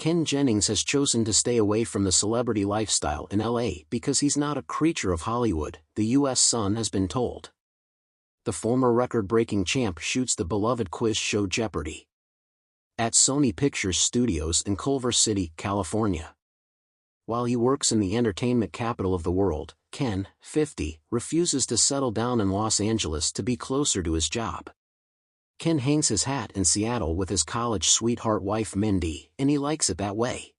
Ken Jennings has chosen to stay away from the celebrity lifestyle in LA because he's not a creature of Hollywood, the U.S. Sun has been told. The former record-breaking champ shoots the beloved quiz show Jeopardy at Sony Pictures Studios in Culver City, California. While he works in the entertainment capital of the world, Ken, 50, refuses to settle down in Los Angeles to be closer to his job. Ken hangs his hat in Seattle with his college sweetheart wife Mindy, and he likes it that way.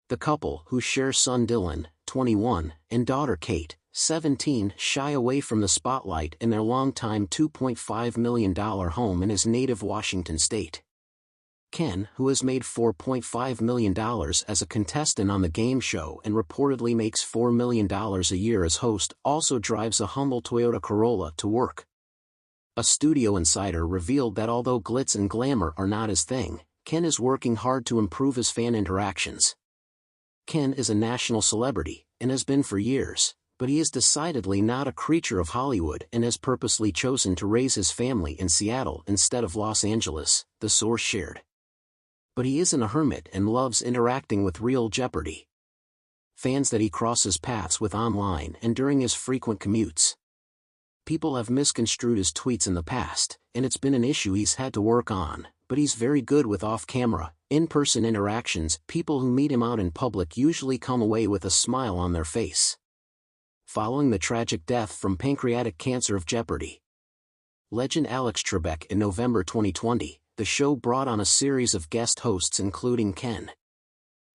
The couple, who share son Dylan, 21, and daughter Kate, 17, shy away from the spotlight in their longtime $2.5 million home in his native Washington state. Ken, who has made $4.5 million as a contestant on the game show and reportedly makes $4 million a year as host, also drives a humble Toyota Corolla to work. A studio insider revealed that although glitz and glamour are not his thing, Ken is working hard to improve his fan interactions. Ken is a national celebrity, and has been for years, but he is decidedly not a creature of Hollywood and has purposely chosen to raise his family in Seattle instead of Los Angeles, the source shared. But he isn't a hermit and loves interacting with real Jeopardy fans that he crosses paths with online and during his frequent commutes. People have misconstrued his tweets in the past, and it's been an issue he's had to work on, but he's very good with off-camera, in-person interactions. People who meet him out in public usually come away with a smile on their face. Following the tragic death from pancreatic cancer of Jeopardy legend Alex Trebek in November 2020, the show brought on a series of guest hosts including Ken.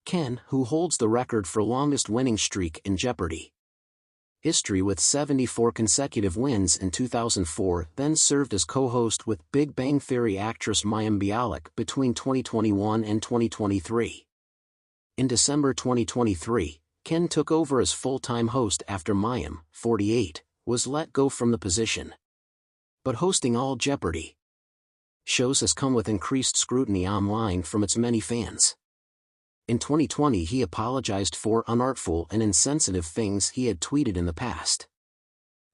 Ken, who holds the record for longest winning streak in Jeopardy history with 74 consecutive wins in 2004, then served as co-host with Big Bang Theory actress mayim Bialik between 2021 and 2023. In December 2023, Ken took over as full-time host after mayim, 48, was let go from the position. But hosting all Jeopardy shows has come with increased scrutiny online from its many fans. In 2020 he apologized for unartful and insensitive things he had tweeted in the past.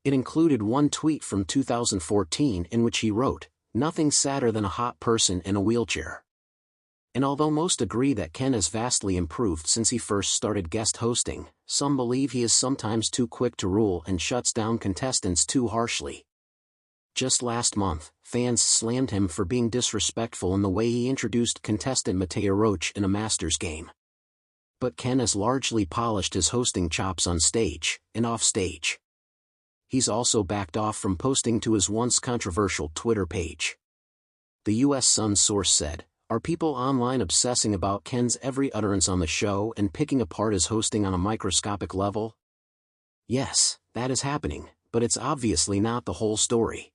It included one tweet from 2014 in which he wrote, "Nothing sadder than a hot person in a wheelchair." And although most agree that Ken has vastly improved since he first started guest hosting, some believe he is sometimes too quick to rule and shuts down contestants too harshly. Just last month, fans slammed him for being disrespectful in the way he introduced contestant Mateo Roach in a Masters game. But Ken has largely polished his hosting chops on stage and off stage. He's also backed off from posting to his once controversial Twitter page. The U.S. Sun source said, "Are people online obsessing about Ken's every utterance on the show and picking apart his hosting on a microscopic level? Yes, that is happening, but it's obviously not the whole story."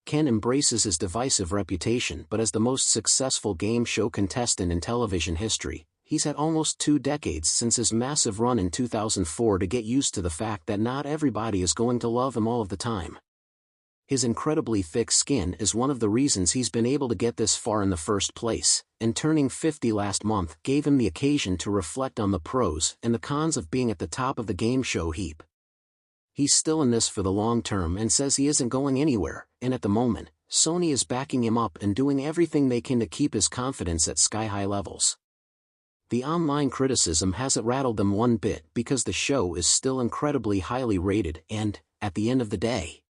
Ken embraces his divisive reputation, but as the most successful game show contestant in television history, he's had almost 2 decades since his massive run in 2004 to get used to the fact that not everybody is going to love him all of the time. His incredibly thick skin is one of the reasons he's been able to get this far in the first place, and turning 50 last month gave him the occasion to reflect on the pros and the cons of being at the top of the game show heap. He's still in this for the long term and says he isn't going anywhere, and at the moment, Sony is backing him up and doing everything they can to keep his confidence at sky-high levels. The online criticism hasn't rattled them one bit because the show is still incredibly highly rated and, at the end of the day,